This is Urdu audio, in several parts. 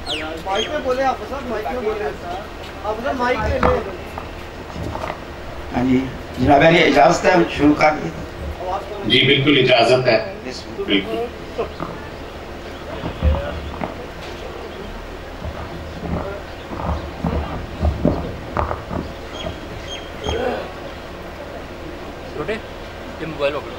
مائک میں بولے آپ صاحب، مائک میں بولے آپ صاحب، مائک میں لے. ہاں جی جناب علی اجازت ہے شروع کر دیں؟ جی بالکل اجازت ہے، بالکل. چھوٹے یہ موبائل پکڑو.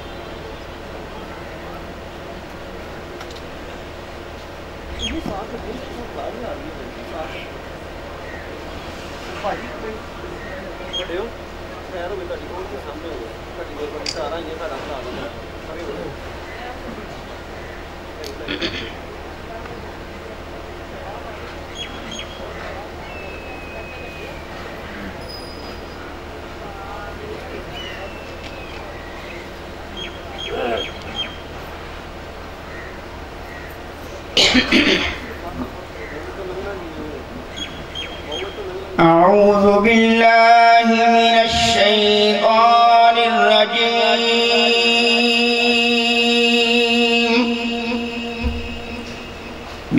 أعوذ بالله من الشيطان الرجيم.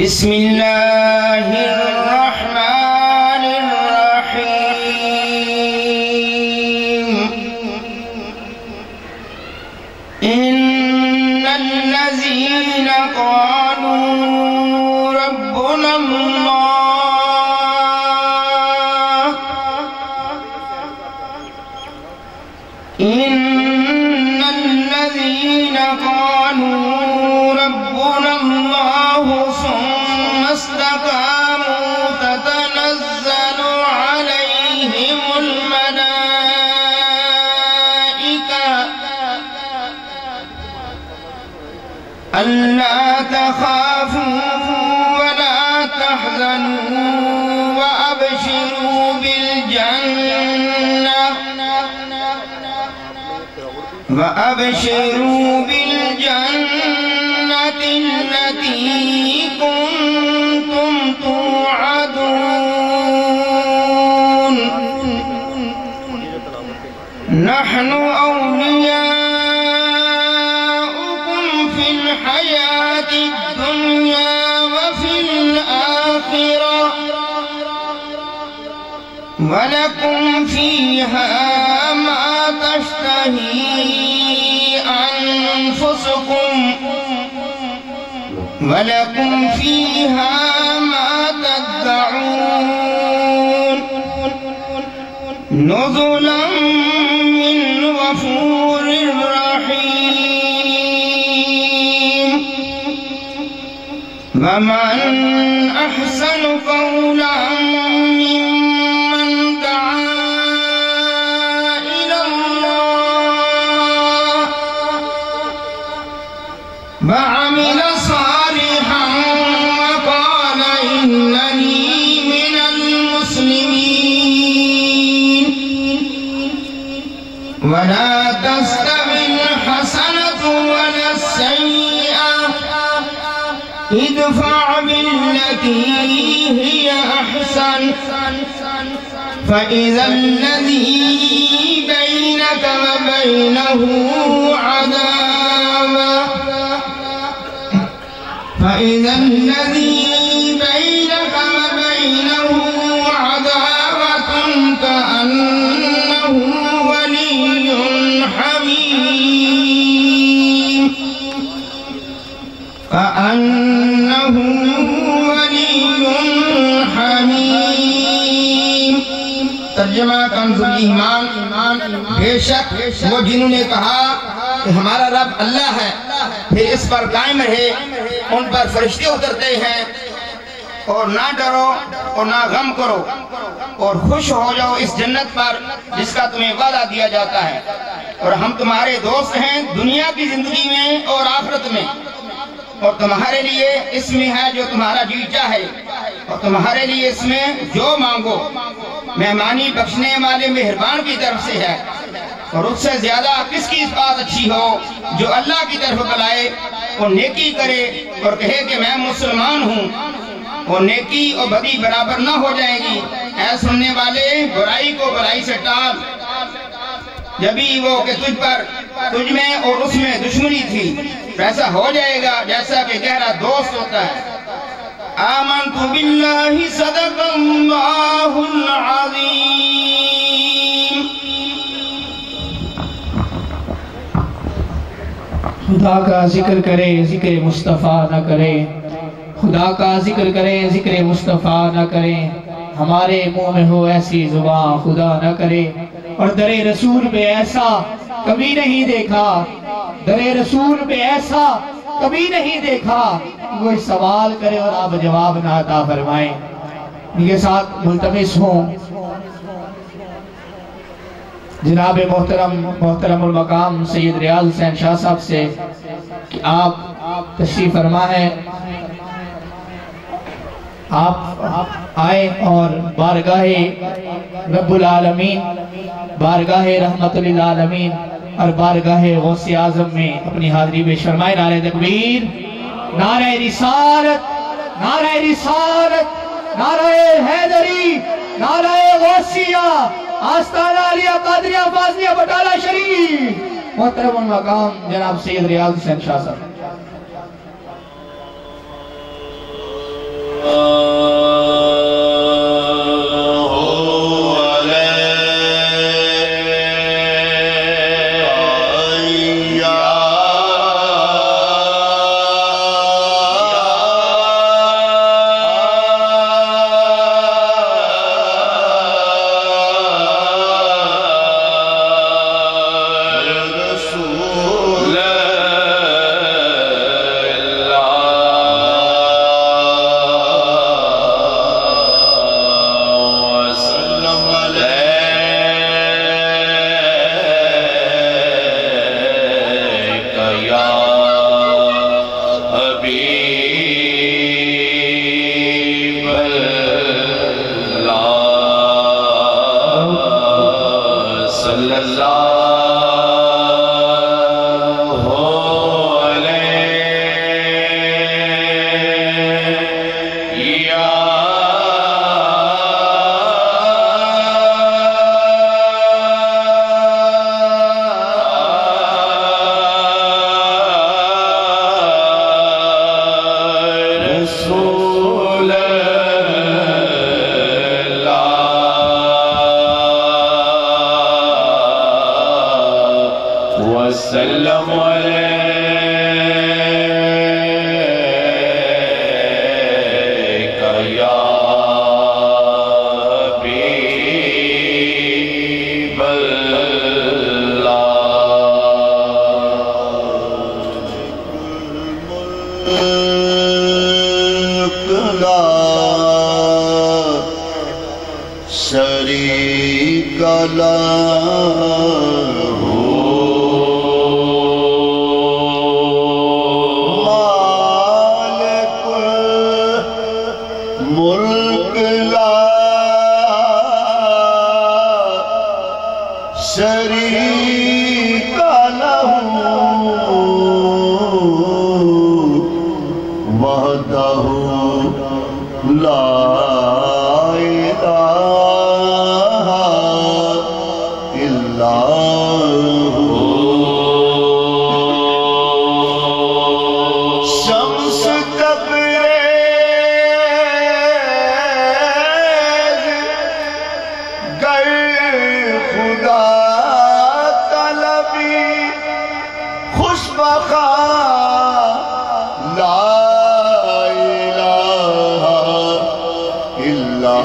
بسم الله الرحمن الرحيم. إن الذين قالوا ربنا الله إن الذين قالوا ربنا الله ثم استقاموا تتنزل عليهم الملائكة ألا تخافوا ولا تحزنوا وأبشروا بالجنة التي كنتم توعدون. نحن أولياؤكم في الحياة الدنيا وفي الآخرة ولكم فيها ما تشتهي أنفسكم ولكم فيها ما تدعون. نزلا من غفور رحيم. ومن أحسن قولا ممن دعا إلى الله وعمل صالحا وقال إنني من المسلمين. ولا تستوي الحسنة ولا السيئة ادفع بالتي هي أحسن فإذا الذي بينك وبينه عداوة كأنه ولي حميم. ترجمہ کنز الایمان. بے شک وہ جنہوں نے کہا کہ ہمارا رب اللہ ہے پھر اس پر قائم رہے، ان پر فرشتے اترتے ہیں، اور نہ ڈرو اور نہ غم کرو اور خوش ہو جاؤ اس جنت پر جس کا تمہیں وعدہ دیا جاتا ہے، اور ہم تمہارے دوست ہیں دنیا کی زندگی میں اور آخرت میں، اور تمہارے لیے اس میں ہے جو تمہارا جی چاہے، اور تمہارے لیے اس میں جو مانگو مہمانی بخشنے والے مہربان کی طرف سے ہے، اور اس سے زیادہ کس کی اس بات اچھی ہو جو اللہ کی طرف بلائے اور نیکی کرے اور کہے کہ میں مسلمان ہوں، اور نیکی اور بدی برابر نہ ہو جائے گی. اے سننے والے برائی کو برائی سے ٹال، جبھی وہ کہ تجھ میں اور اس میں دشمنی تھی ویسا ہو جائے گا جیسا کہ گہرا دوست ہوتا ہے. آمنت باللہ صدق اللہ العظیم۔ خدا کا ذکر کرے ذکر مصطفیٰ نہ کرے، خدا کا ذکر کرے ذکر مصطفیٰ نہ کرے، ہمارے منہ میں ہو ایسی زبان خدا نہ کرے۔ اور در رسول پہ ایسا کبھی نہیں دیکھا، در رسول پہ ایسا کبھی نہیں دیکھا، وہ سوال کرے اور آپ جواب نہ عطا فرمائیں۔ ان کے ساتھ ملتمس ہوں جناب محترم المقام سید ریاض حسین شاہ صاحب سے کہ آپ تشریف فرما ہے، آپ آئے اور بارگاہ رب العالمین، بارگاہ رحمت للعالمین اور بارگاہ غوث اعظم میں اپنی حاضری پیش فرمائے۔ نعرہ تکبیر، نعرہ رسالت، نعرہ رسالت، نعرہ حیدری، نعرہ غوثیہ، آستانہ علیہ قادریہ فاضلیہ بٹالہ شریف، محترم المقام جناب سید ریاض حسین شاہ صاحب۔ وسلم عليك يا حبيب الملك لا شريك له شریک لہ وحدہ لا الہ الا ہو شمس تبریز گر خدا لا الہ الا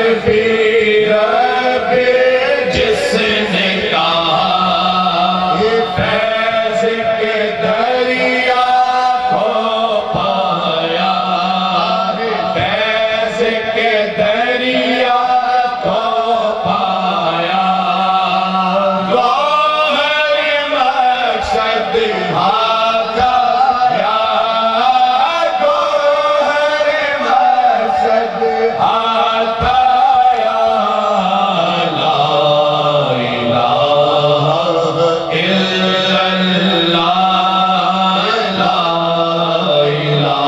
حسبی ربی جس نے کہا فیض کے دریا کو پایا فیض کے دریا کو پایا گوہر مقصد بھاگا یا گوہر مقصد آتا یا لا الہ الا اللہ لا الہ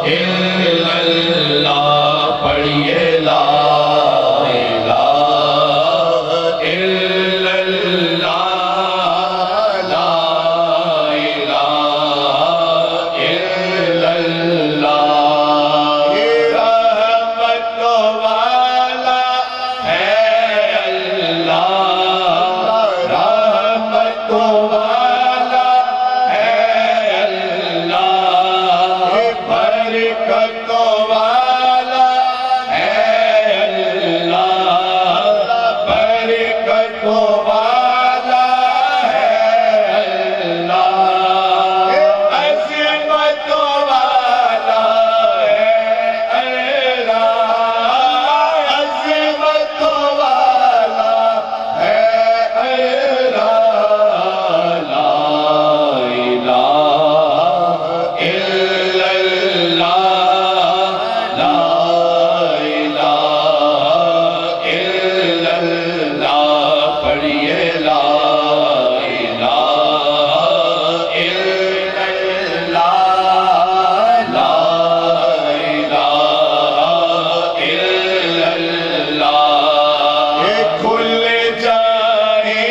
الا اللہ پڑھیے لا الہ الا اللہ لا الہ الا اللہ رحمت والا ہے اللہ رحمت والا ہے اللہ برکت والا ہے اللہ برکت والا ہے اللہ عظمت والا ہے اللہ عظمت والا ہے اللہ لا الہ الا اللہ لا الہ الا اللہ پڑھیے لا الہ الا اللہ لا الہ الا اللہ کھل جائے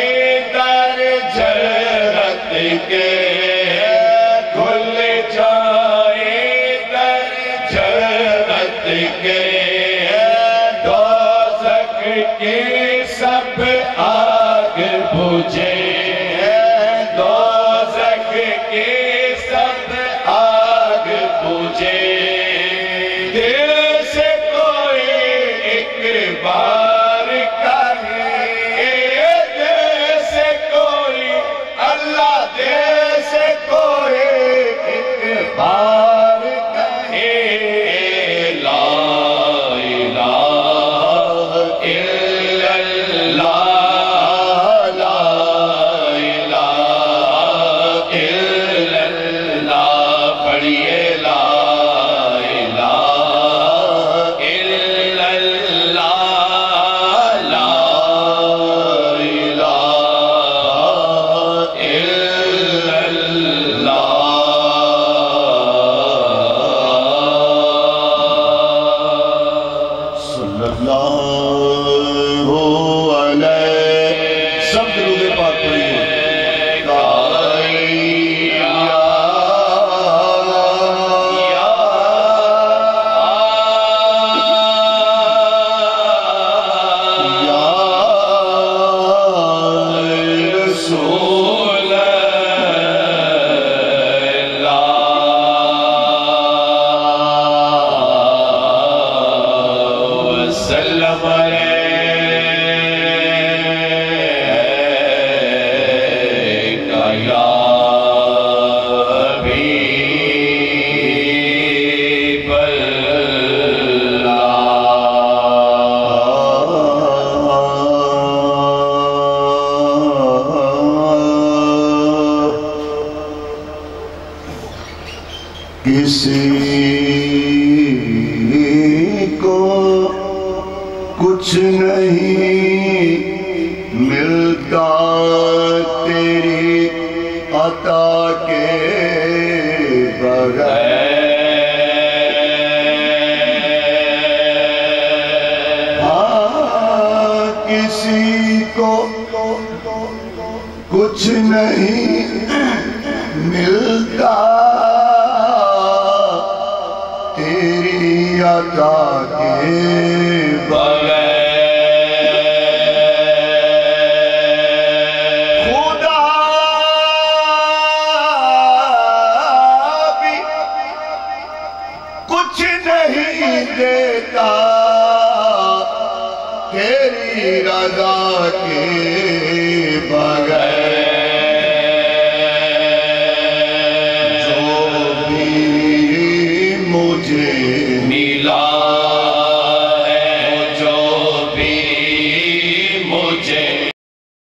در جرت کے کھل جائے در جرت کے دوزخ کے سب آگ بجھے دوزخ کے سب آگ بجھے دل سے کوئی ایک بار کہے دل سے کوئی اللہ دل سے کوئی ایک بار کہے لا الہ الا اللہ لا الہ الا اللہ پڑھیے لا الہ الا اللہ لا الہ الا اللہ صلی اللہ علیہ سب درود پاک پڑھیے رسول اللہ وسلم علیک یا حبیب اللہ کسی کو کچھ نہیں ملتا تیری عطا کے بغیر ہاں کسی کو کچھ نہیں ملتا تیری عطا کے بغیر خدا بھی کچھ نہیں دیتا تیری رضا کے بغیر جو بھی مجھے ملا